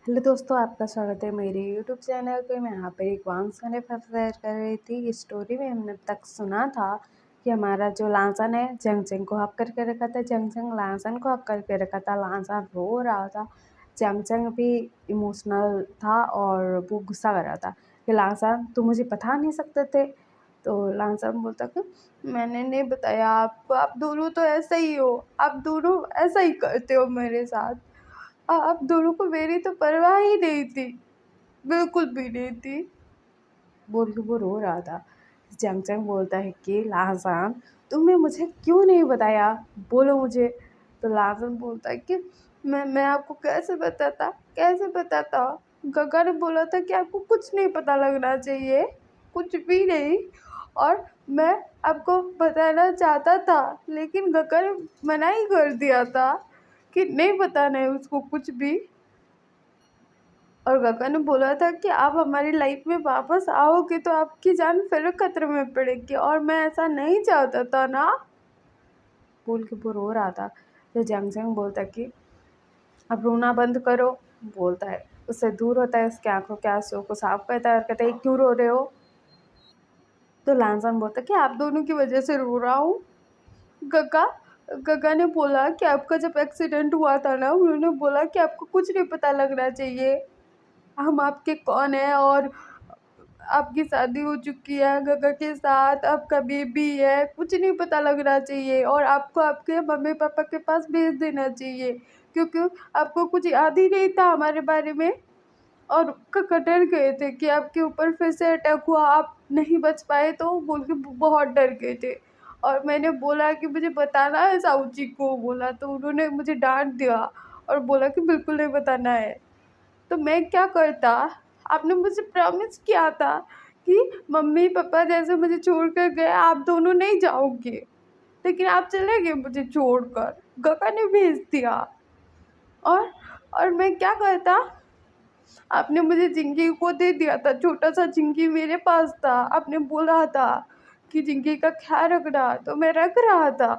Hello दोस्तों, आपका स्वागत है मेरे यूट्यूब चैनल पे। मैं यहाँ पर एक वांगसने पर शेयर कर रही थी। इस स्टोरी में हमने अब तक सुना था कि हमारा जो लांसन है जंगचंग को हक करके रखा था। जंगचंग लांसन को हक करके रखा था। लांसन रो रहा था। जंगचंग भी इमोशनल था और वो गुस्सा कर रहा था कि लांसन तुम मुझे बता नहीं सकते थे। तो लांसन बोलता कि मैंने नहीं बताया आपको, आप दोनों तो ऐसे ही हो, आप दोनों ऐसा ही करते हो मेरे साथ। आप दोनों को मेरी तो परवाह ही नहीं थी, बिल्कुल भी नहीं थी, बोल के वो रो रहा था। चंगचंग बोलता है कि लाहसान तुमने मुझे क्यों नहीं बताया, बोलो मुझे। तो लाहसान बोलता है कि मैं आपको कैसे बताता। गगा ने बोला था कि आपको कुछ नहीं पता लगना चाहिए, कुछ भी नहीं। और मैं आपको बताना चाहता था, लेकिन गगा ने मना ही कर दिया था कि नहीं बताना है उसको कुछ भी। और गगा ने बोला था कि आप हमारी लाइफ में वापस आओगे तो आपकी जान फिर खतरे में पड़ेगी, और मैं ऐसा नहीं चाहता था ना, बोल के वो रो रहा था। तो जंगजंग बोलता कि अब रोना बंद करो, बोलता है। उससे दूर होता है, उसकी आंखों के आंसुओं को साफ करता है और कहता है क्यों रो रहे हो। तो लांसन बोलता कि आप दोनों की वजह से रो रहा हूँ। गगा गगा ने बोला कि आपका जब एक्सीडेंट हुआ था ना, उन्होंने बोला कि आपको कुछ नहीं पता लगना चाहिए, हम आपके कौन है, और आपकी शादी हो चुकी है गगा के साथ, आपका बेबी है, कुछ नहीं पता लगना चाहिए, और आपको आपके मम्मी पापा के पास भेज देना चाहिए, क्योंकि आपको कुछ याद ही नहीं था हमारे बारे में। और कका डर गए थे कि आपके ऊपर फिर से अटैक हुआ, आप नहीं बच पाए, तो बोल के बहुत डर गए थे। और मैंने बोला कि मुझे बताना है, साऊजी को बोला तो उन्होंने मुझे डांट दिया और बोला कि बिल्कुल नहीं बताना है। तो मैं क्या करता, आपने मुझे प्रॉमिस किया था कि मम्मी पापा जैसे मुझे छोड़ कर गए आप दोनों नहीं जाओगे, लेकिन आप चले गए मुझे छोड़कर, गगा ने भेज दिया। और और मैं क्या करता, आपने मुझे जिंगी को दे दिया था, छोटा सा जिंगी मेरे पास था, आपने बोला था कि जिंगी का ख्याल रखना, तो मैं रख रहा था।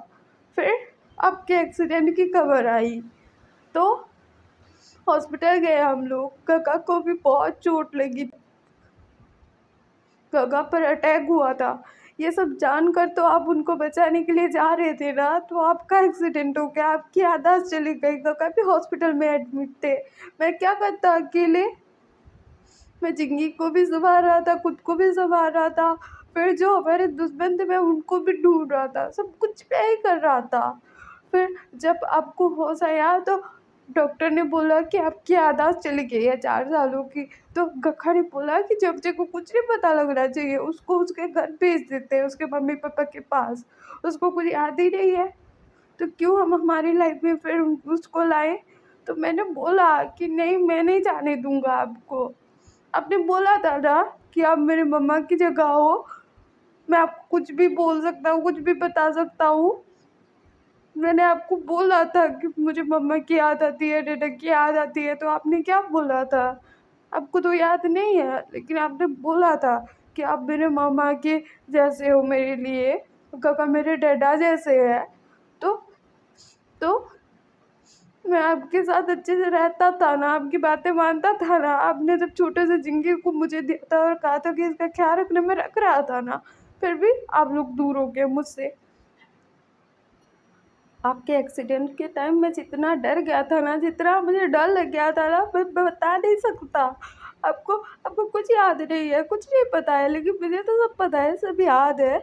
फिर आपके एक्सीडेंट की खबर आई तो हॉस्पिटल गए हम लोग, गगा को भी बहुत चोट लगी, गगा पर अटैक हुआ था। ये सब जानकर तो आप उनको बचाने के लिए जा रहे थे ना, तो आपका एक्सीडेंट हो गया, आपकी याददाश्त चली गई, गगा भी हॉस्पिटल में एडमिट थे। मैं क्या करता अकेले, मैं जिंगी को भी संभाल रहा था, खुद को भी संभाल रहा था, फिर जो हमारे दुश्मन थे मैं उनको भी ढूंढ रहा था, सब कुछ मैं ही कर रहा था। फिर जब आपको होश आया तो डॉक्टर ने बोला कि आपकी याददाश्त चली गई है 4 सालों की। तो गखा ने बोला कि जब जब को कुछ नहीं पता लगना चाहिए, उसको उसके घर भेज देते हैं, उसके मम्मी पापा के पास, उसको कुछ याद ही नहीं है, तो क्यों हम हमारी लाइफ में फिर उसको लाए। तो मैंने बोला कि नहीं, मैं नहीं जाने दूंगा आपको। आपने बोला था ना कि आप मेरे मम्मा की जगह हो, मैं आपको कुछ भी बोल सकता हूँ, कुछ भी बता सकता हूँ। मैंने आपको बोला था कि मुझे मम्मा की याद आती है, डैडा की याद आती है, तो आपने क्या बोला था, आपको तो याद नहीं है, लेकिन आपने बोला था कि आप मेरे मामा के जैसे हो मेरे लिए, काका मेरे डैडा जैसे है। तो तो मैं आपके साथ अच्छे से रहता था ना, आपकी बातें मानता था ना, आपने जब छोटे से जिंदगी को मुझे दिया था और कहा था कि इसका ख्याल रखने में रख रहा था ना, फिर भी आप लोग दूर हो गए मुझसे। आपके एक्सीडेंट के टाइम मैं जितना डर गया था ना, जितना मुझे डर लग गया था ना, मैं बता नहीं सकता आपको। आपको कुछ याद नहीं है, कुछ नहीं पता है, लेकिन मुझे तो सब पता है, सब याद है।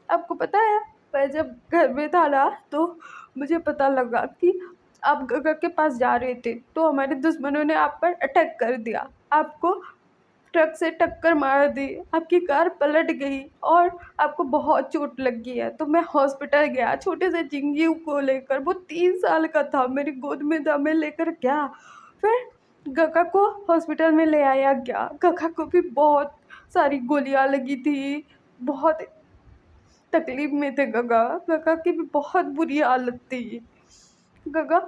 आपको पता है, मैं जब घर में था ना, तो मुझे पता लगा कि आप गगा के पास जा रहे थे, तो हमारे दुश्मनों ने आप पर अटैक कर दिया, आपको ट्रक से टक्कर मार दी, आपकी कार पलट गई और आपको बहुत चोट लग गई है। तो मैं हॉस्पिटल गया छोटे से जिंगी को लेकर, वो 3 साल का था, मेरी गोद में था, मैं लेकर गया। फिर गगा को हॉस्पिटल में ले आया गया, गगा को भी बहुत सारी गोलियां लगी थी, बहुत तकलीफ में थे गगा, गगा की भी बहुत बुरी हालत थी, गगा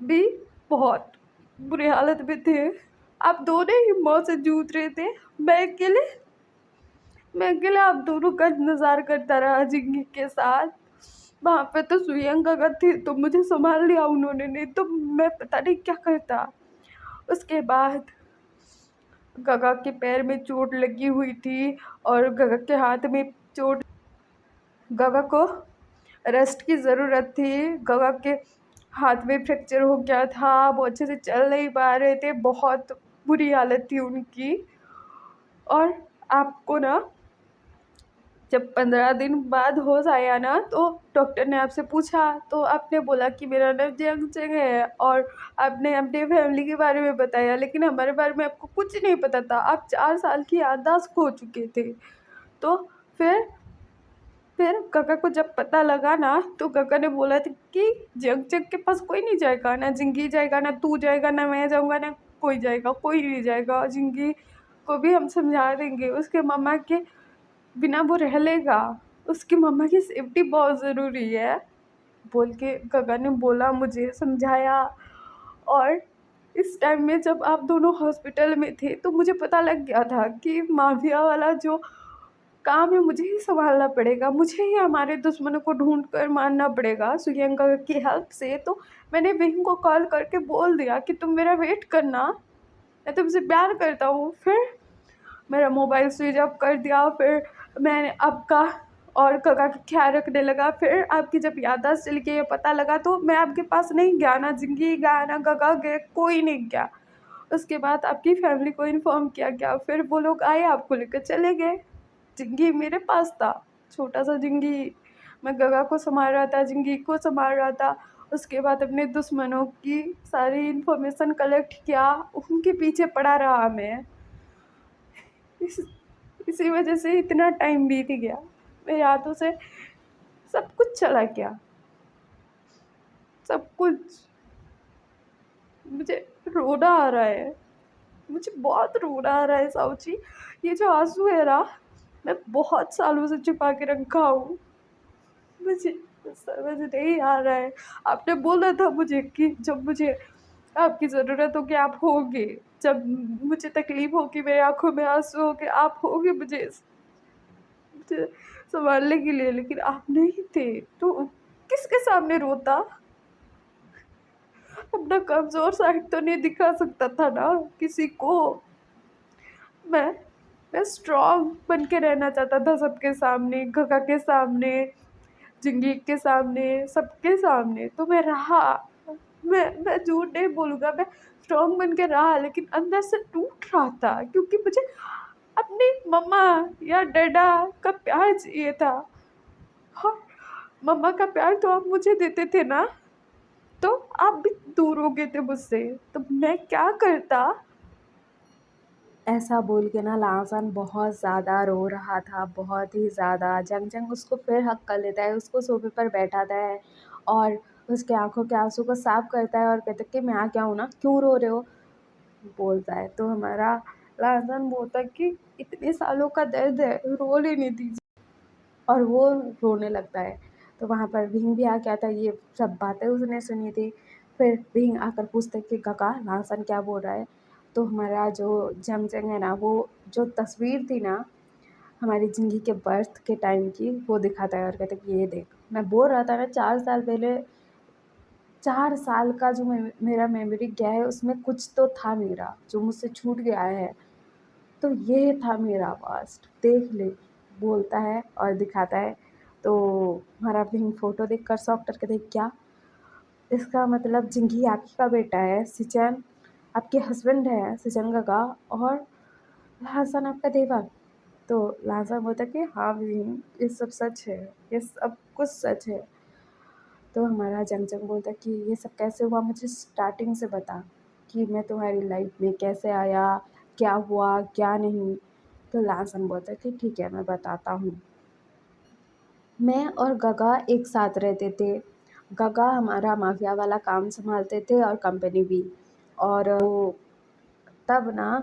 भी बहुत बुरी हालत में थे। आप दोनों ही मौत से जूझ रहे थे, मैं अकेले मैं अकेले आप दोनों का इंतजार करता रहा जिंदगी के साथ। वहाँ पे तो सुयंग गगा थी तो मुझे संभाल लिया उन्होंने, नहीं तो मैं पता नहीं क्या करता। उसके बाद गगा के पैर में चोट लगी हुई थी और गगा के हाथ में चोट। गगा को रेस्ट की ज़रूरत थी। गगा के हाथ में फ्रैक्चर हो गया था, वो अच्छे से चल नहीं पा रहे थे, बहुत बुरी हालत थी उनकी। और आपको ना जब 15 दिन बाद होश आया ना, तो डॉक्टर ने आपसे पूछा तो आपने बोला कि मेरा नाम जंग है, और आपने अपने फैमिली के बारे में बताया, लेकिन हमारे बारे में आपको कुछ नहीं पता था। आप 4 साल की याददाश्त खो चुके थे। तो फिर फिर काका को जब पता लगा ना, तो काका ने बोला था कि जंग जंग के पास कोई नहीं जाएगा, ना जिंगी जाएगा, ना तू जाएगा, ना मैं जाऊँगा, ना कोई जाएगा, कोई नहीं जाएगा। जिंगी को भी हम समझा देंगे, उसके मम्मा के बिना वो रह लेगा, उसकी मम्मा की सेफ्टी बहुत ज़रूरी है बोल के काका ने बोला, मुझे समझाया। और इस टाइम में जब आप दोनों हॉस्पिटल में थे, तो मुझे पता लग गया था कि माफिया वाला जो काम है मुझे ही संभालना पड़ेगा, मुझे ही हमारे दुश्मनों को ढूंढ कर मारना पड़ेगा सुयंका की हेल्प से। तो मैंने विंग को कॉल करके बोल दिया कि तुम मेरा वेट करना, मैं तुमसे प्यार करता हूँ। फिर मेरा मोबाइल स्विच ऑफ कर दिया। फिर मैंने आपका और काका का ख्याल रखने लगा। फिर आपकी जब याददाश्त चली गई, ये पता लगा, तो मैं आपके पास नहीं गया, ना जिंदगी गया, ना काका गए, कोई नहीं गया। उसके बाद आपकी फैमिली को इन्फॉर्म किया गया। फिर वो लोग आए, आपको लेकर चले गए। जिंगी मेरे पास था, छोटा सा जिंगी। मैं गगा को संभाल रहा था, जिंगी को संभाल रहा था। उसके बाद अपने दुश्मनों की सारी इन्फॉर्मेशन कलेक्ट किया, उनके पीछे पड़ा रहा मैं। इस इसी वजह से इतना टाइम बीत गया, मेरे हाथों से सब कुछ चला गया, सब कुछ। मुझे रोना आ रहा है, मुझे बहुत रोना आ रहा है साउची। ये जो आंसू है ना, मैं बहुत सालों से छुपा के रखा हूँ, मुझे समझ नहीं आ रहा है। आपने बोला था मुझे कि जब मुझे आपकी ज़रूरत होगी आप होगे, जब मुझे तकलीफ होगी, मेरी आंखों में आंसू होंगे, आप होगे मुझे संभालने के लिए, लेकिन आप नहीं थे। तो किसके सामने रोता? अपना कमजोर साइड तो नहीं दिखा सकता था ना किसी को। मैं मैं स्ट्रांग बन के रहना चाहता था, सबके सामने, गगा के सामने, जिंदगी के सामने, सबके सामने। तो मैं रहा, मैं झूठ नहीं बोलूँगा, मैं स्ट्रांग बन के रहा, लेकिन अंदर से टूट रहा था, क्योंकि मुझे अपनी मम्मा या डैडा का प्यार चाहिए था। और मम्मा का प्यार तो आप मुझे देते थे ना, तो आप भी दूर हो गए थे मुझसे, तो मैं क्या करता? ऐसा बोल के ना लासन बहुत ज़्यादा रो रहा था, बहुत ही ज़्यादा। जंग जंग उसको फिर हक कर लेता है, उसको सोफे पर बैठाता है और उसके आंखों के आंसू को साफ करता है और कहता है कि मैं आ गया हूँ ना, क्यों रो रहे हो, बोलता है। तो हमारा लासन बोलता है कि इतने सालों का दर्द है, रो लेने दीजिए, और वो रोने लगता है। तो वहाँ पर भींग भी आ गया था, ये सब बातें उसने सुनी थी। फिर भींग आकर पूछता है कि काका लासन क्या बोल रहा है। तो हमारा जो जंग है ना, वो जो तस्वीर थी ना हमारी ज़िंदगी के बर्थ के टाइम की, वो दिखाता है और कहता है कि ये देख, मैं बोल रहा था ना 4 साल पहले, 4 साल का जो मेरा मेमोरी गया है, उसमें कुछ तो था मेरा जो मुझसे छूट गया है, तो ये था मेरा पास्ट, देख ले, बोलता है और दिखाता है। तो हमारा बहन फ़ोटो देखकर शॉक करके देख, क्या इसका मतलब जिंगी आपकी का बेटा है, सिचन आपके हस्बैंड है, सिचन का, और लहसन आपका देवर। तो लहसन बोलता कि हाँ बहन, ये सब सच है, ये सब कुछ सच है। तो हमारा जंग जंग बोलता कि ये सब कैसे हुआ, मुझे स्टार्टिंग से बता कि मैं तुम्हारी लाइफ में कैसे आया, क्या हुआ क्या नहीं। तो लासन बोलता कि ठीक है, मैं बताता हूँ। मैं और गगा एक साथ रहते थे। गगा हमारा माफिया वाला काम संभालते थे और कंपनी भी। और वो तब ना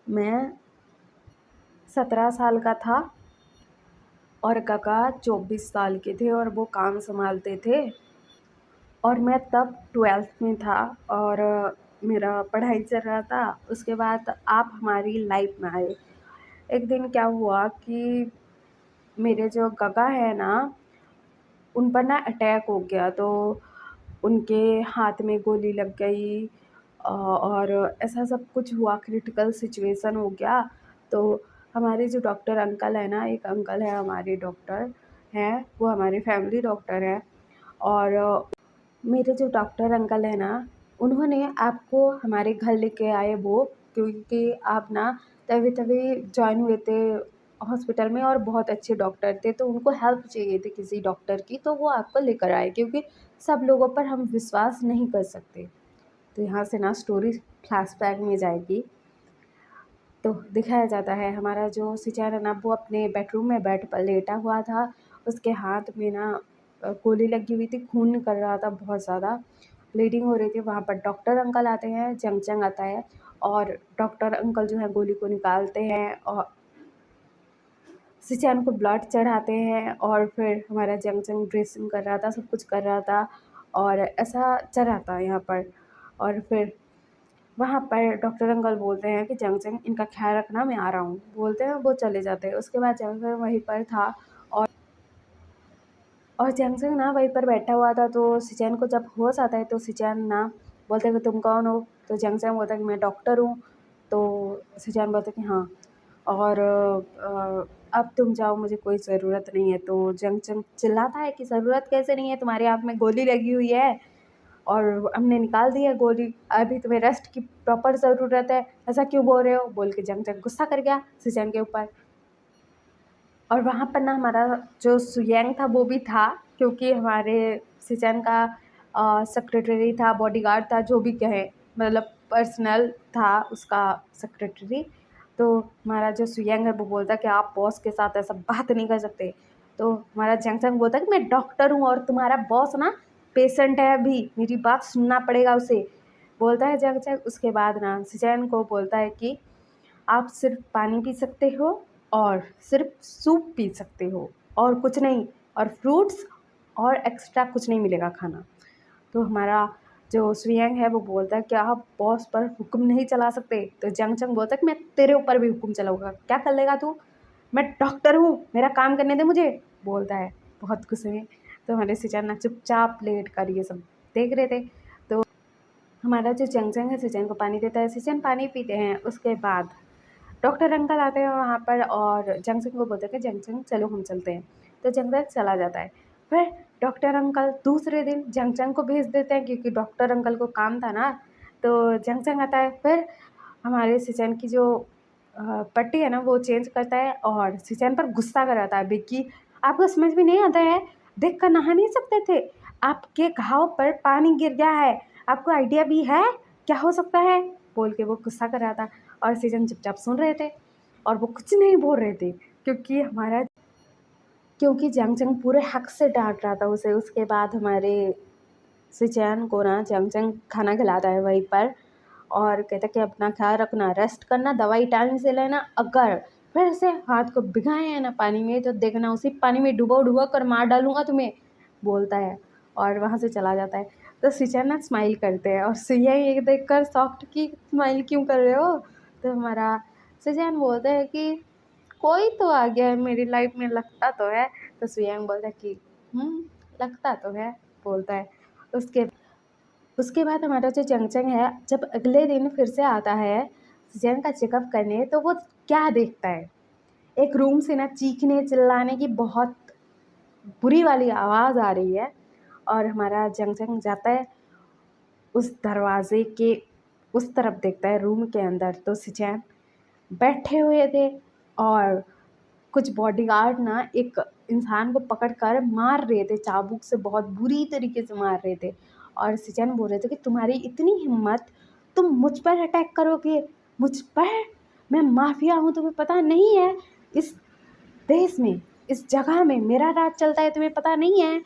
मैं 17 साल का था और गगा 24 साल के थे, और वो काम संभालते थे। और मैं तब 12th में था और मेरा पढ़ाई चल रहा था। उसके बाद आप हमारी लाइफ में आए। एक दिन क्या हुआ कि मेरे जो गगा है ना, उन पर ना अटैक हो गया, तो उनके हाथ में गोली लग गई और ऐसा सब कुछ हुआ, क्रिटिकल सिचुएशन हो गया। तो हमारे जो डॉक्टर अंकल है ना, एक अंकल है हमारे डॉक्टर हैं, वो हमारे फैमिली डॉक्टर हैं। और मेरे जो डॉक्टर अंकल हैं ना, उन्होंने आपको हमारे घर लेके आए वो, क्योंकि आप ना तभी तभी जॉइन हुए थे हॉस्पिटल में और बहुत अच्छे डॉक्टर थे, तो उनको हेल्प चाहिए थी किसी डॉक्टर की, तो वो आपको लेकर आए, क्योंकि सब लोगों पर हम विश्वास नहीं कर सकते। तो यहाँ से ना स्टोरी फ्लैशबैक में जाएगी। तो दिखाया जाता है हमारा जो सिचार है ना, वो अपने बेडरूम में बेड पर लेटा हुआ था। उसके हाथ में ना गोली लगी हुई थी, खून निकल रहा था, बहुत ज़्यादा ब्लीडिंग हो रही थी। वहाँ पर डॉक्टर अंकल आते हैं, जंग आता है और डॉक्टर अंकल जो है गोली को निकालते हैं और सिचान को ब्लड चढ़ाते हैं। और फिर हमारा जंग ड्रेसिंग कर रहा था, सब कुछ कर रहा था और ऐसा चल रहा था यहाँ पर। और फिर वहाँ पर डॉक्टर अंकल बोलते हैं कि जंग इनका ख्याल रखना, मैं आ रहा हूँ, बोलते हैं, वो चले जाते हैं। उसके बाद जंग वहीं पर था और जंग ना वहीं पर बैठा हुआ था। तो सिचैन को जब होश आता है तो सिचैन ना बोलते हैं कि तुम कौन हो? तो जंग बोलता है कि मैं डॉक्टर हूँ। तो सिचैन बोलता है कि हाँ, और अब तुम जाओ, मुझे कोई ज़रूरत नहीं है। तो जंग चिल्लाता है कि ज़रूरत कैसे नहीं है, तुम्हारे हाथ में गोली लगी हुई है और हमने निकाल दी है गोली, अभी तुम्हें रेस्ट की प्रॉपर ज़रूरत है, ऐसा क्यों बोल रहे हो? बोल के जंग गुस्सा कर गया सिचैन के ऊपर। और वहाँ पर ना हमारा जो सुयैंग था वो भी था, क्योंकि हमारे सिचैन का सेक्रेटरी था, बॉडीगार्ड था, जो भी कहें, मतलब पर्सनल था उसका सेक्रेटरी। तो हमारा जो सुयैंग है वो बोलता है कि आप बॉस के साथ ऐसा बात नहीं कर सकते। तो हमारा जंग बोलता है कि मैं डॉक्टर हूँ और तुम्हारा बॉस ना पेशेंट है, अभी मेरी बात सुनना पड़ेगा उसे, बोलता है जंग। उसके बाद ना सिचैन को बोलता है कि आप सिर्फ पानी पी सकते हो और सिर्फ सूप पी सकते हो और कुछ नहीं, और फ्रूट्स, और एक्स्ट्रा कुछ नहीं मिलेगा खाना। तो हमारा जो सुयंग है वो बोलता है कि आप बॉस पर हुक्म नहीं चला सकते। तो जंग बोलता है कि मैं तेरे ऊपर भी हुक्म चलाऊंगा, क्या कर लेगा तू? मैं डॉक्टर हूँ, मेरा काम करने दे मुझे, बोलता है बहुत गुस्से में। तो हमारे सिचन ना चुपचाप लेट कर ये सब देख रहे थे। तो हमारा जो जंग है सिचन को पानी देता है, सिचन पानी पीते हैं। उसके बाद डॉक्टर अंकल आते हैं वहाँ पर और जंग को बोलते हैं कि जंग चलो हम चलते हैं। तो जंग चला जाता है। फिर डॉक्टर अंकल दूसरे दिन जंग को भेज देते हैं, क्योंकि डॉक्टर अंकल को काम था ना। तो जंग आता है, फिर हमारे सिचन की जो पट्टी है ना वो चेंज करता है और सिचन पर गुस्सा कराता है कि आपको समझ में नहीं आता है, देख कर नहा नहीं सकते थे, आपके घाव पर पानी गिर गया है, आपको आइडिया भी है क्या हो सकता है, बोल के वो गुस्सा कर रहा था। और सीजन चुपचाप सुन रहे थे और वो कुछ नहीं बोल रहे थे, क्योंकि जंग पूरे हक से डांट रहा था उसे। उसके बाद हमारे सिचैन को ना जंग खाना खिलाता है वहीं पर और कहता है कि अपना ख्याल रखना, रेस्ट करना, दवाई टाइम से लेना, अगर फिर से हाथ को भिगाए हैं ना पानी में तो देखना उसी पानी में डुबो कर मार डालूंगा तुम्हें, बोलता है और वहाँ से चला जाता है। तो सिचैन ना स्माइल करते हैं और सिया ये देख कर सॉफ्ट की स्माइल क्यों कर रहे हो? तो हमारा सिचैन बोलता है कि कोई तो आ गया है मेरी लाइफ में, लगता तो है। तो सुयांग बोलता है कि लगता तो है, बोलता है। उसके उसके बाद हमारा जो जंग है जब अगले दिन फिर से आता है जंग का चेकअप करने, तो वो क्या देखता है, एक रूम से ना चीखने चिल्लाने की बहुत बुरी वाली आवाज़ आ रही है। और हमारा जंग जाता है उस दरवाजे के उस तरफ, देखता है रूम के अंदर तो सिचैन बैठे हुए थे और कुछ बॉडीगार्ड ना एक इंसान को पकड़कर मार रहे थे, चाबुक से बहुत बुरी तरीके से मार रहे थे। और सिचैन बोल रहे थे कि तुम्हारी इतनी हिम्मत, तुम मुझ पर अटैक करोगे, मुझ पर? मैं माफिया हूँ, तुम्हें पता नहीं है? इस देश में, इस जगह में मेरा राज चलता है, तुम्हें पता नहीं है?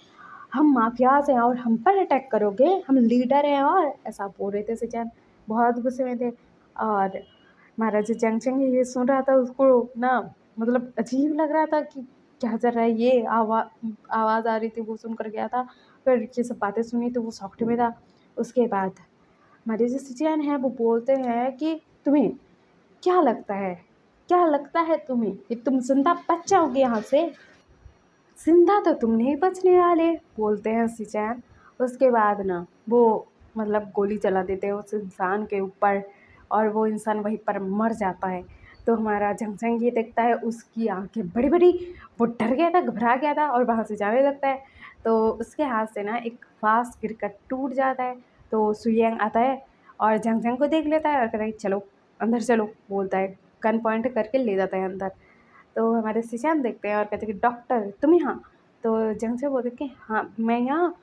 हम माफियाज हैं और हम पर अटैक करोगे, हम लीडर हैं, और ऐसा बोल रहे थे सिचैन, बहुत गुस्से में थे। और हमारा जो जंग ये सुन रहा था उसको ना मतलब अजीब लग रहा था कि क्या चल रहा है, ये आवाज़ आ रही थी वो सुन कर गया था। फिर ये सब बातें सुनी तो वो शॉक्ड में था। उसके बाद हमारे जो सिचैन है वो बोलते हैं कि तुम्हें क्या लगता है, क्या लगता है तुम्हें कि तुम जिंदा बच जाओगे यहाँ से? जिंदा तो तुम नहीं बचने वाले, बोलते हैं सिचैन। उसके बाद ना वो मतलब गोली चला देते हैं उस इंसान के ऊपर और वो इंसान वहीं पर मर जाता है। तो हमारा जंगजंग ये देखता है, उसकी आंखें बड़ी बड़ी, वो डर गया था, घबरा गया था और वहाँ से जाने लगता है। तो उसके हाथ से ना एक फास गिरकर टूट जाता है। तो सुयंग आता है और जंगजंग को देख लेता है और कहता है चलो अंदर चलो, बोलता है, गन पॉइंट करके ले जाता है अंदर। तो हमारे सिचान देखते हैं और कहते हैं कि डॉक्टर तुम यहाँ। तो जंगजंग बोलते कि हाँ मैं यहाँ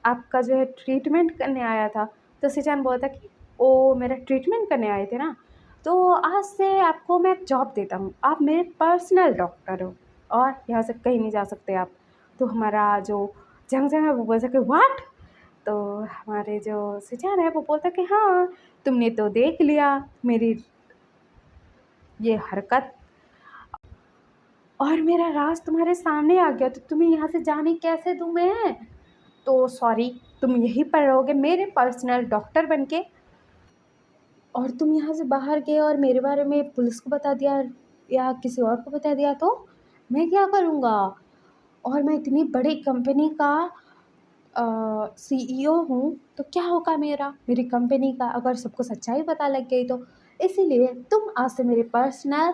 आपका जो है ट्रीटमेंट करने आया था। तो सिचान बोलता कि ओ मेरा ट्रीटमेंट करने आए थे ना, तो आज से आपको मैं जॉब देता हूँ, आप मेरे पर्सनल डॉक्टर हो और यहाँ से कहीं नहीं जा सकते आप। तो हमारा जो जंगजंग है वो बोलता कि व्हाट। तो हमारे जो सिचान है वो बोलता कि हाँ तुमने तो देख लिया मेरी ये हरकत और मेरा राज तुम्हारे सामने आ गया, तो तुम्हें यहाँ से जाने कैसे दूँ मैं। तो सॉरी, तुम यहीं पर रहोगे मेरे पर्सनल डॉक्टर बनके, और तुम यहाँ से बाहर गए और मेरे बारे में पुलिस को बता दिया या किसी और को बता दिया तो मैं क्या करूँगा। और मैं इतनी बड़ी कंपनी का सीईओ हूँ, तो क्या होगा मेरी कंपनी का अगर सबको सच्चाई पता लग गई तो। इसीलिए तुम आज से मेरे पर्सनल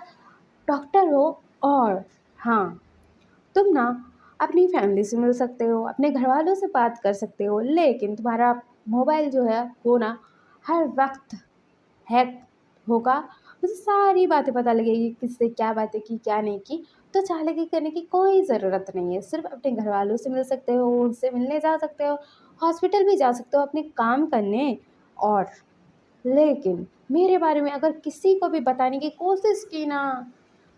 डॉक्टर हो। और हाँ, तुम ना अपनी फैमिली से मिल सकते हो, अपने घर वालों से बात कर सकते हो, लेकिन तुम्हारा मोबाइल जो है वो ना हर वक्त हैक होगा। मुझे सारी बातें पता लगेगी, किससे क्या बातें की क्या नहीं की। तो चालाकी करने की कोई ज़रूरत नहीं है, सिर्फ अपने घर वालों से मिल सकते हो, उनसे मिलने जा सकते हो, हॉस्पिटल भी जा सकते हो अपने काम करने। और लेकिन मेरे बारे में अगर किसी को भी बताने की कोशिश की ना,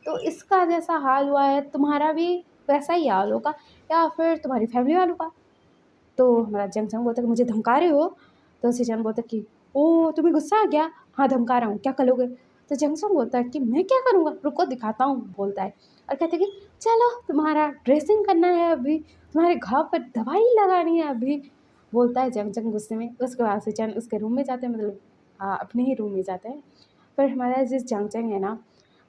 तो इसका जैसा हाल हुआ है तुम्हारा भी वैसा ही हाल होगा, या फिर तुम्हारी फैमिली वालों का। तो हमारा जंगजंग बोलता है कि मुझे धमका रहे हो। तो सिचन बोलता है कि ओ तुम्हें गुस्सा आ गया, हाँ धमका रहा हूँ, क्या करोगे। तो जंगजंग बोलता है कि मैं क्या करूँगा, रुको दिखाता हूँ, बोलता है। और कहते हैं कि चलो तुम्हारा ड्रेसिंग करना है अभी, तुम्हारे घाव पर दवाई लगानी है अभी, बोलता है जंगजंग गुस्से में। उसके बाद सिचन उसके रूम में जाते हैं, मतलब अपने ही रूम में जाते हैं। पर हमारा जिस जंगजंग है ना,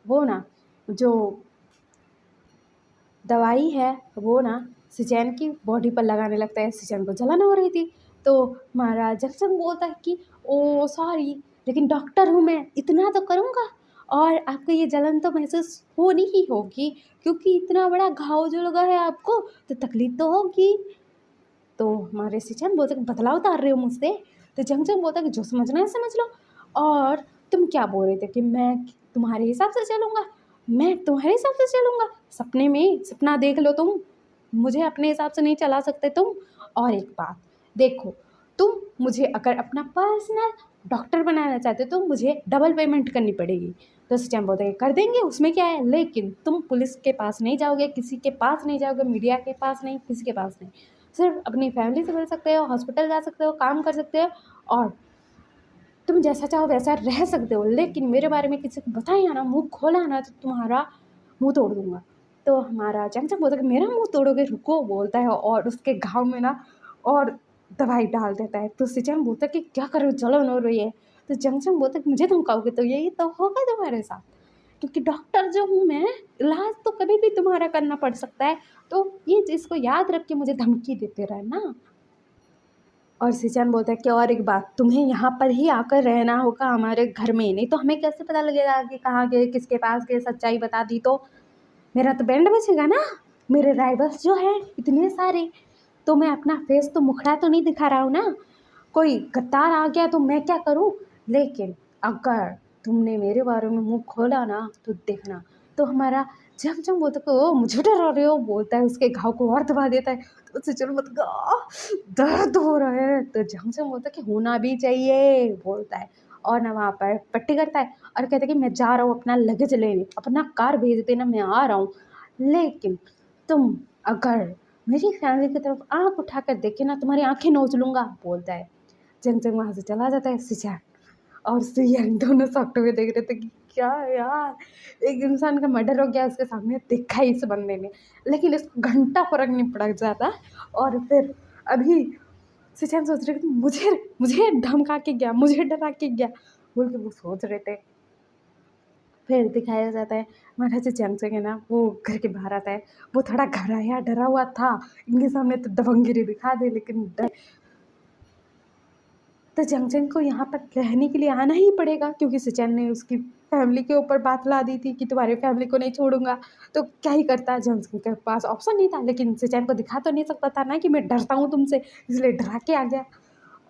वो ना जो दवाई है वो ना सिचैन की बॉडी पर लगाने लगता है। सिचैन को जलन हो रही थी। तो हमारा जंगजंग बोलता है कि ओ सॉरी, लेकिन डॉक्टर हूँ मैं, इतना तो करूँगा और आपको ये जलन तो महसूस होनी ही होगी, क्योंकि इतना बड़ा घाव जो लगा है आपको तो तकलीफ तो होगी। तो हमारे सिचन बोलते कि बदला उतार रहे हो मुझसे। तो जंगजंग बोलता कि जो समझना है समझ लो। और तुम क्या बोल रहे थे कि मैं तुम्हारे हिसाब से चलूँगा, मैं तुम्हारे हिसाब से चलूँगा, सपने में सपना देख लो तुम, मुझे अपने हिसाब से नहीं चला सकते तुम। और एक बात देखो, तुम मुझे अगर अपना पर्सनल डॉक्टर बनाना चाहते हो तो मुझे डबल पेमेंट करनी पड़ेगी। तो सिचन बोलते हैं कर देंगे, उसमें क्या है, लेकिन तुम पुलिस के पास नहीं जाओगे, किसी के पास नहीं जाओगे, मीडिया के पास नहीं, किसी के पास नहीं, सिर्फ अपनी फैमिली से मिल सकते हो, हॉस्पिटल जा सकते हो, काम कर सकते हो और तुम जैसा चाहो वैसा रह सकते हो, लेकिन मेरे बारे में किसी को बताया ना, मुँह खोला ना, तो तुम्हारा मुँह तोड़ दूँगा। तो हमारा चमचम बोलता है कि मेरा मुँह तोड़ोगे, रुको, बोलता है और उसके घाव में ना और दवाई डाल देता है। तो सिचन बोलता है कि क्या करो, जलन हो रही है। तो चमचम बोलता है कि मुझे धमकाओगे तो यही तो होगा तुम्हारे साथ, क्योंकि डॉक्टर जो हूँ मैं, इलाज तो कभी भी तुम्हारा करना पड़ सकता है। तो ये चीज़ को याद रख के मुझे धमकी देते रहना। और सिचन बोलता है कि और एक बात, तुम्हें यहाँ पर ही आकर रहना होगा हमारे घर में, नहीं तो हमें कैसे पता लगेगा कि कहाँ गए, किसके पास गए, सच्चाई बता दी तो मेरा तो बैंड बजेगा ना। मेरे राइवल्स जो हैं इतने सारे, तो मैं अपना फेस तो मुखड़ा तो नहीं दिखा रहा हूँ ना, कोई गद्दार आ गया तो मैं क्या करूँ। लेकिन अगर तुमने मेरे बारे में मुँह खोला ना तो देखना। तो हमारा झमझम बोलता है ओ मुझे डरा रहे हो, बोलता है, उसके घाव को और दबा देता है। तो उससे चलो मत दर्द हो रहा है। तो झमझम बोलता है कि होना भी चाहिए, बोलता है, और ना वहाँ पर पट्टी करता है और कहता है कि मैं जा रहा हूँ अपना लगेज लेने, अपना कार भेज देना, मैं आ रहा हूँ, लेकिन तुम अगर मेरी फैमिली की तरफ आँख उठाकर देखे ना, तुम्हारी आँखें नोच लूँगा, बोलता है। जंग वहाँ से चला जाता है। सिचैन और सुयन दोनों सॉफ्ट हुए देख रहे थे कि क्या यार, एक इंसान का मर्डर हो गया उसके सामने, देखा ही इस बंदे ने, लेकिन इसको घंटा फर्क नहीं पड़ जाता। और फिर अभी सिचैन सोच रहे थे मुझे मुझे धमका के गया, मुझे डरा के गया, बोल के वो सोच रहे थे। फिर दिखाया जाता है हमारा जो जंगजंग है ना, वो घर के बाहर आता है। वो थोड़ा घबराया डरा हुआ था, इनके सामने तो दबंगगिरी दिखा दे, लेकिन तो जंगजंग को यहाँ पर रहने के लिए आना ही पड़ेगा, क्योंकि सिचेन ने उसकी फैमिली के ऊपर बात ला दी थी कि तुम्हारी फैमिली को नहीं छोड़ूंगा। तो क्या ही करता, जंगजंग के पास ऑप्शन नहीं था, लेकिन सिचेन को दिखा तो नहीं सकता था ना कि मैं डरता हूँ तुमसे, इसलिए डरा के आ गया।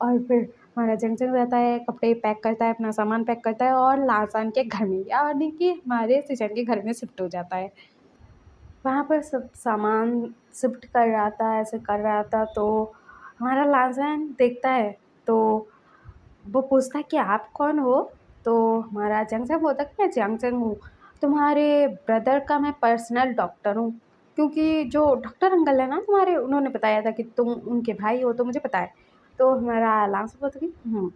और फिर हमारा जंगजंग रहता है, कपड़े पैक करता है, अपना सामान पैक करता है और लासान के घर में, यानी कि हमारे सिचेन के घर में शिफ्ट हो जाता है। वहाँ पर सब सामान शिफ्ट कर रहा था, ऐसे कर रहा था, तो हमारा लासान देखता है, तो वो पूछता है कि आप कौन हो? तो हमारा जंगजंग बोलता है कि मैं जंगजंग हूँ, तुम्हारे ब्रदर का मैं पर्सनल डॉक्टर हूँ, क्योंकि जो डॉक्टर अंकल है ना तुम्हारे, उन्होंने बताया था कि तुम उनके भाई हो, तो मुझे पता है। तो हमारा लांस बोलता है कि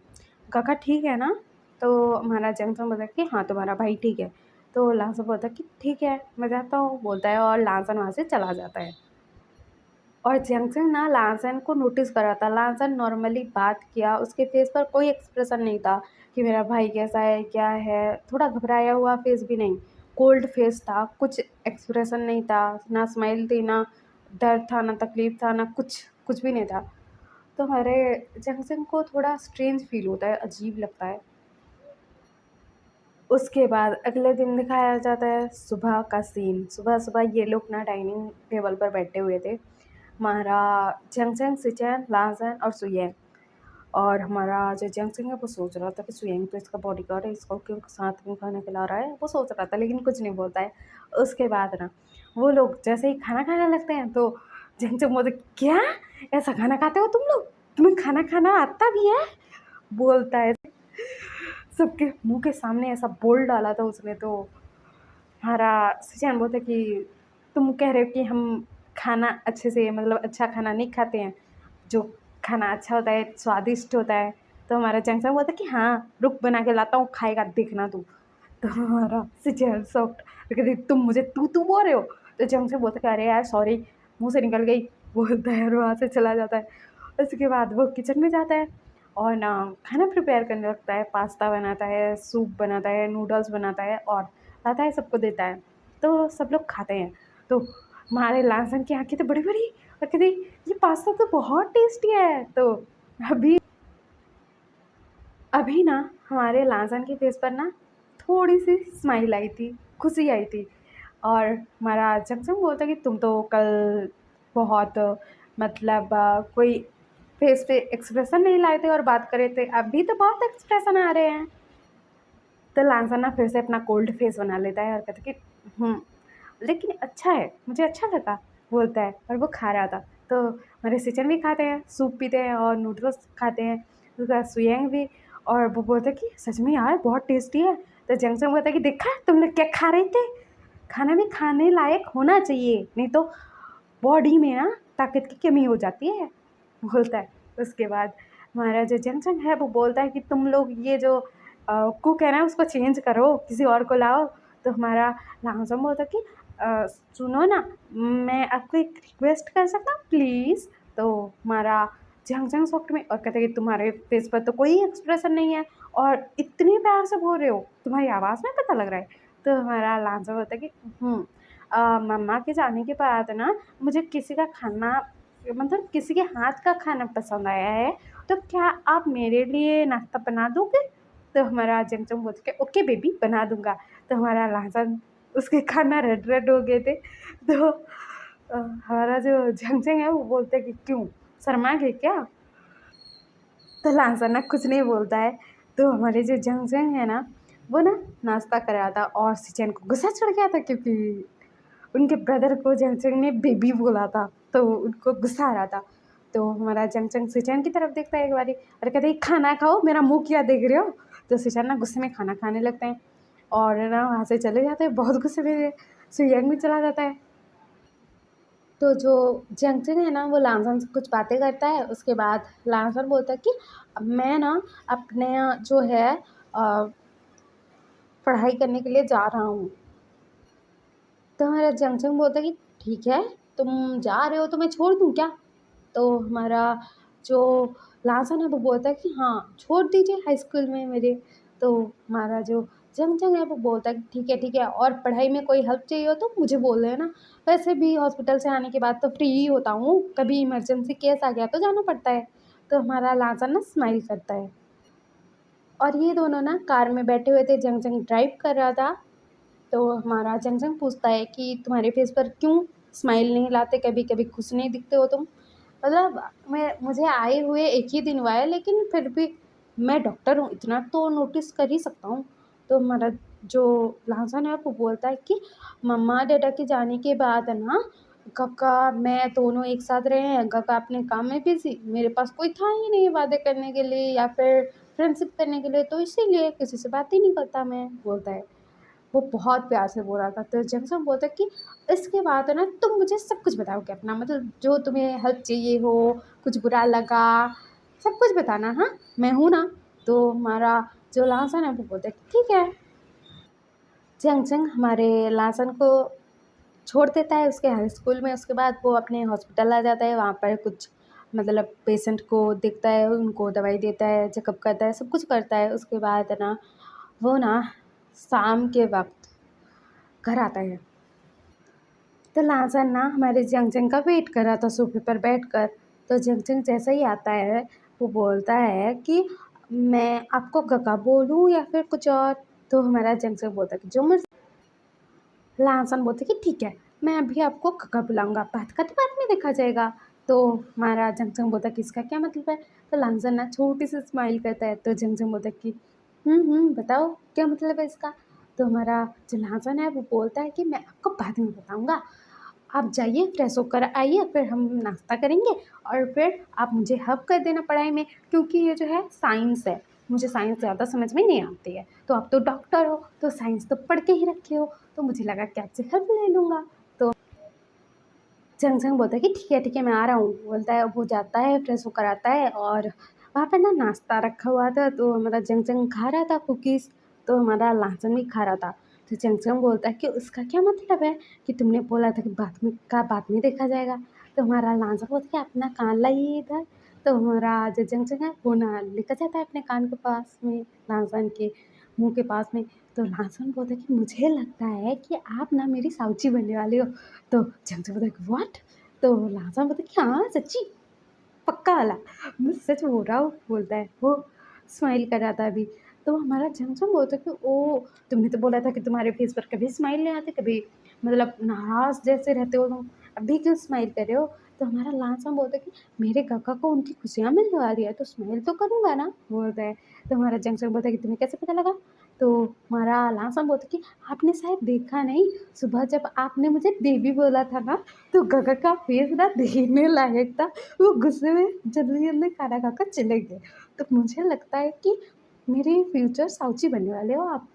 काका ठीक है ना? तो हमारा जंगजंग बोलता है कि हाँ तुम्हारा भाई ठीक है। तो लांस बोलता है कि ठीक है मैं जाता हूँ, बोलता है, और लांसन वहाँ से चला जाता है। और जंगजंग ना लांसन को नोटिस कर रहा था। लांसन नॉर्मली बात किया, उसके फेस पर कोई एक्सप्रेशन नहीं था कि मेरा भाई कैसा है, क्या है, थोड़ा घबराया हुआ फेस भी नहीं, कोल्ड फेस था, कुछ एक्सप्रेशन नहीं था, ना स्माइल थी, ना डर था, ना तकलीफ था, ना कुछ कुछ भी नहीं था। तो हमारे जंगजंग को थोड़ा स्ट्रेंज फील होता है, अजीब लगता है। उसके बाद अगले दिन दिखाया जाता है सुबह का सीन। सुबह सुबह ये लोग ना डाइनिंग टेबल पर बैठे हुए थे, हमारा जंगजंग, सिचेन, लाजन और सुयेंग। और हमारा जो जंगजंग है वो सोच रहा था कि सुयेंग तो इसका बॉडीगार्ड है, इसको क्यों साथ में खाना खिला रहा है, वो सोच रहा था, लेकिन कुछ नहीं बोलता है। उसके बाद ना वो लोग जैसे ही खाना खाने लगते हैं, तो जंगजंग बोलते क्या, ऐसा खाना खाते हो तुम लोग, तुम्हें खाना खाना आता भी है, बोलता है। सबके मुंह के सामने ऐसा बोल डाला था उसने। तो हमारा सुजान बोलता कि तुम कह रहे हो कि हम खाना अच्छे से, मतलब अच्छा खाना नहीं खाते हैं, जो खाना अच्छा होता है स्वादिष्ट होता है। तो हमारा जंगसन बोलता कि हाँ रुक बना के लाता हूँ, खाएगा देखना तू। तो हमारा सुजान सॉफ्ट कहती तुम मुझे तू बोल रहे हो? तो जंगसन बोलता कि अरे यार सॉरी, मुँह से निकल गई, बोलता है और वहाँ से चला जाता है। उसके बाद वो किचन में जाता है और ना खाना प्रिपेयर करने लगता है, पास्ता बनाता है, सूप बनाता है, नूडल्स बनाता है और लाता है, सबको देता है। तो सब लोग खाते हैं। तो हमारे लासन की आंखें तो बड़ी बड़ी और कहती ये पास्ता तो बहुत टेस्टी है। तो अभी अभी ना हमारे लासन के फेस पर ना थोड़ी सी स्माइल आई थी, खुशी आई थी। और हमारा जंगजंग बोलता कि तुम तो कल बहुत मतलब कोई फेस पे एक्सप्रेशन नहीं लाए थे और बात करे थे, अभी तो बहुत एक्सप्रेशन आ रहे हैं। तो लांसर ना फिर से अपना कोल्ड फेस बना लेता है और कहता है कि लेकिन अच्छा है, मुझे अच्छा लगा, बोलता है, और वो खा रहा था। तो हमारे सिचन भी खाते हैं, सूप पीते हैं और नूडल्स खाते हैं, उसका सुयंग भी। और वो बोलता है कि सच में यार बहुत टेस्टी है। तो जंगसंग बोलता है कि देखा तुम लोग क्या खा रहे थे, खाना भी खाने लायक होना चाहिए, नहीं तो बॉडी में ना ताकत की कमी हो जाती है, बोलता है। उसके बाद हमारा जो जंगजंग है वो बोलता है कि तुम लोग ये जो कुक है ना उसको चेंज करो, किसी और को लाओ। तो हमारा लांगजम बोलता है कि सुनो ना, मैं आपको एक रिक्वेस्ट कर सकता हूँ प्लीज़? तो हमारा जंगजंग सॉफ्ट में और कहते हैं कि तुम्हारे फेस पर तो कोई एक्सप्रेशन नहीं है और इतने प्यार से बोल रहे हो, तुम्हारी आवाज़ में पता लग रहा है। तो हमारा लांगजम बोलता है कि मम्मा के जाने के बाद ना मुझे किसी का खाना, मतलब किसी के हाथ का खाना पसंद आया है, तो क्या आप मेरे लिए नाश्ता बना दोगे? तो हमारा जंगजंग बोलता है ओके बेबी बना दूंगा। तो हमारा लाजन उसके खाना रेड रेड हो गए थे। तो हमारा जो जंगजंग है वो बोलता है कि क्यों, शर्मा गए क्या? तो लाजन ना कुछ नहीं बोलता है। तो हमारे जो जंगजंग है ना वो ना नाश्ता कर रहा था और सिचन को गुस्सा चढ़ गया था, क्योंकि उनके ब्रदर को जंगचंग ने बेबी बोला था, तो उनको गुस्सा आ रहा था। तो हमारा जंगचंग सिचन की तरफ देखता है एक बारी और कहते हैं खाना खाओ, मेरा मुंह क्या देख रहे हो? तो सिचन ना गुस्से में खाना खाने लगते हैं और ना वहाँ से चले जाते हैं, बहुत गुस्से में सुयंग भी चला जाता है। तो जो जंगचंग है ना वो लांसन से कुछ बातें करता है। उसके बाद लांसन बोलता है कि मैं ना अपने जो है पढ़ाई करने के लिए जा रहा हूँ। तो हमारा जंगजंग बोलता है कि ठीक है, तुम जा रहे हो तो मैं छोड़ दूँ क्या? तो हमारा जो लासन है वो बोलता है कि हाँ छोड़ दीजिए हाई स्कूल में मेरे। तो हमारा जो जंगजंग है वो बोलता है कि ठीक है, और पढ़ाई में कोई हेल्प चाहिए हो तो मुझे बोल देना, वैसे भी हॉस्पिटल से आने के बाद तो फ्री ही होता हूँ, कभी इमरजेंसी केस आ गया तो जाना पड़ता है। तो हमारा लासन ना स्माइल करता है। और ये दोनों ना कार में बैठे हुए थे, जंग जंग ड्राइव कर रहा था। तो हमारा जंग जंग पूछता है कि तुम्हारे फेस पर क्यों स्माइल नहीं लाते, कभी कभी खुश नहीं दिखते हो तुम। मतलब मुझे आए हुए एक ही दिन हुआ है, लेकिन फिर भी मैं डॉक्टर हूँ, इतना तो नोटिस कर ही सकता हूँ। तो हमारा जो लांसन है वो बोलता है कि मम्मा डैडा के जाने के बाद है ना, काका मैं दोनों एक साथ रहे हैं, काका अपने काम में बिजी, मेरे पास कोई था ही नहीं बातें करने के लिए या फिर फ्रेंडशिप करने के लिए, तो इसीलिए किसी से बात ही नहीं करता मैं, बोलता है। वो बहुत प्यार से बोल रहा था। तो जैक्सन बोलता है कि इसके बाद है ना तुम मुझे सब कुछ बताओगे अपना, मतलब जो तुम्हें हेल्प चाहिए हो, कुछ बुरा लगा, सब कुछ बताना, हाँ मैं हूँ ना। तो हमारा जो लासन है वो बोलता है कि ठीक है। जंग हमारे लासन को छोड़ देता है उसके हाई स्कूल में। उसके बाद वो अपने हॉस्पिटल आ जाता है, वहाँ पर कुछ मतलब पेशेंट को देखता है, उनको दवाई देता है, चेकअप करता है, सब कुछ करता है। उसके बाद है ना वो ना शाम के वक्त घर आता है। तो लाजन ना हमारे जंग का वेट कर रहा था सोफे पर बैठकर। तो जंग जैसा ही आता है वो बोलता है कि मैं आपको गगा बोलूँ या फिर कुछ और। तो हमारा जंग बोलता है कि जो मर्जी। लाजन बोलते कि ठीक है, मैं अभी आपको गगा बुलाऊंगा, बात करते बाद में देखा जाएगा। तो हमारा जंग बोलता है कि इसका क्या मतलब है। तो लाजन ना छोटी सी स्माइल करता है। तो जंग बोलता है कि बताओ क्या मतलब है इसका। तो हमारा जो लाजन है वो बोलता है कि मैं आपको बाद में बताऊंगा, आप जाइए फ्रेश होकर आइए, फिर हम नाश्ता करेंगे और फिर आप मुझे हेल्प कर देना पढ़ाई में, क्योंकि ये जो है साइंस है, मुझे साइंस ज़्यादा समझ में नहीं आती है। तो आप तो डॉक्टर हो, तो साइंस तो पढ़ के ही रखे हो, तो मुझे लगा कि आपसे हेल्प ले लूँगा। तो जंग बोलता है कि ठीक है मैं आ रहा हूँ, बोलता है। वो जाता है फ्रेश होकर आता है और वहाँ पर ना नाश्ता रखा हुआ था। तो हमारा जंग खा रहा था कुकीज़, तो हमारा लाजन भी खा रहा था। तो जंग बोलता है कि उसका क्या मतलब है कि तुमने बोला था कि बाद में देखा जाएगा। तो हमारा लाजन बोलता है कि अपना कान लाइए इधर। तो हमारा जो जंग है वो ना लेकर जाता है अपने कान के पास में, लाजन के मुँह के पास में। तो लाजन बोलता है कि मुझे लगता है कि आप ना मेरी साउची बनने वाले हो। तो जंग बोलता है कि व्हाट। तो लाजन बोलता है कि हाँ सच्ची, पक्का वाला, मैं सच बोल रहा हूँ, बोलता है। वो स्माइल कर रहा था अभी। तो हमारा जंगजंग बोलता है कि ओ, तुमने तो बोला था कि तुम्हारे फेस पर कभी स्माइल नहीं आती, कभी मतलब नाराज जैसे रहते हो तुम, अभी क्यों स्माइल कर रहे हो। तो हमारा लांसा बोलता है कि मेरे काका को उनकी खुशियाँ मिलने वाली है, तो स्माइल तो करूँगा ना, बोलता है। तो हमारा जंगजंग बोलता है कि तुम्हें कैसे पता लगा। तो हमारा लांसा बोलता है कि आपने शायद देखा नहीं, सुबह जब आपने मुझे बेबी बोला था ना, तो गगा का फेस ना देखने लायक था। वो गुस्से में जल्दी जल्दी खाना खाकर चले गए। तो मुझे लगता है कि मेरे फ्यूचर साउची बनने वाले हो आप।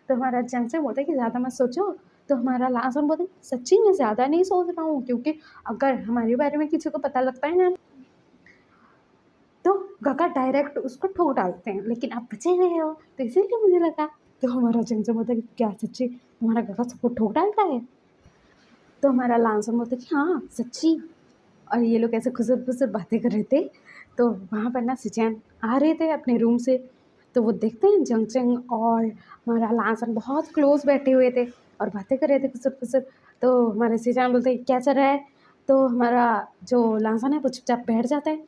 तो हमारा जंग बोलता है कि ज़्यादा मत सोचो। तो हमारा लाजन बोलता है सच्ची में ज़्यादा नहीं सोच रहा हूँ, क्योंकि अगर हमारे बारे में किसी को पता लगता है ना, तो गगा डायरेक्ट उसको ठोक डालते हैं, लेकिन आप बचे हुए हो, तो इसीलिए मुझे लगा। तो हमारा जंग बोलता है कि क्या सच्ची तुम्हारा गगा सबको ठोक डालता है। तो हमारा लांसन बोलता है कि हाँ सच्ची। और ये लोग ऐसे खुसर-फुसर बातें कर रहे थे। तो वहाँ पर ना सिचैन आ रहे थे अपने रूम से। तो वो देखते हैं जंग और हमारा लासन बहुत क्लोज़ बैठे हुए थे और बातें कर रहे थे खुसर-फुसर। तो हमारे सिचैन बोलते हैं क्या चल रहा है? तो हमारा जो लासन है वो चुपचाप बैठ जाता है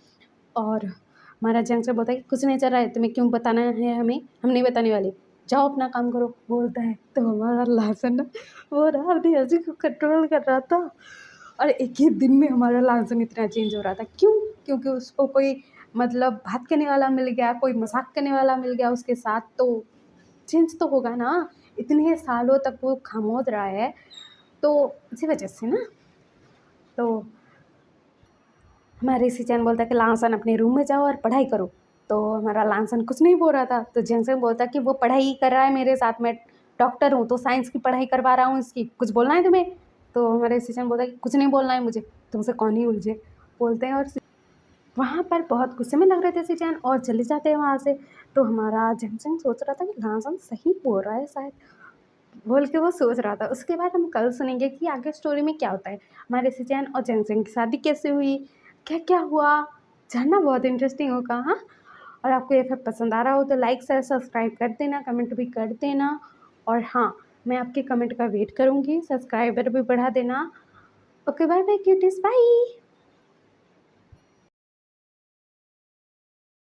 और हमारा जंग से बोलता है कि कुछ नहीं चल रहा है, तुम्हें क्यों बताना है हमें? हम नहीं बताने वाले। जाओ अपना काम करो, बोलता है। तो हमारा लासन ना वो ना अपनी हँसी को कंट्रोल कर रहा था। और एक ही दिन में हमारा लाजन इतना चेंज हो रहा था। क्यों? क्योंकि उसको कोई मतलब बात करने वाला मिल गया, कोई मज़ाक करने वाला मिल गया उसके साथ, तो चेंज तो होगा ना। इतने सालों तक वो खामोश रहा है, तो इसी वजह से ना। तो हमारे सिचैन बोलता है कि लांसन अपने रूम में जाओ और पढ़ाई करो। तो हमारा लांसन कुछ नहीं बोल रहा था। तो जेंगसन बोलता है कि वो पढ़ाई कर रहा है मेरे साथ, मैं डॉक्टर हूँ तो साइंस की पढ़ाई करवा रहा हूँ इसकी, कुछ बोलना है तुम्हें। तो हमारे सिचैन बोलता है कि कुछ नहीं बोलना है मुझे, तुमसे कौन ही उलझे, बोलते हैं। और वहाँ पर बहुत गुस्से में लग रहे थे सिचैन और चले जाते हैं वहाँ से। तो हमारा जेंगसन सोच रहा था कि लांसन सही बोल रहा है शायद, बोल के वो सोच रहा था। उसके बाद हम कल सुनेंगे कि आगे स्टोरी में क्या होता है, हमारे सिचैन और जैनसिंग की शादी कैसे हुई, क्या क्या हुआ, जानना बहुत इंटरेस्टिंग होगा। हाँ, और आपको ये फिर पसंद आ रहा हो तो लाइक शेयर सब्सक्राइब कर देना, कमेंट भी कर देना। और हाँ, मैं आपके कमेंट का वेट करूँगी, सब्सक्राइबर भी बढ़ा देना। Okay bye bye cuties, bye.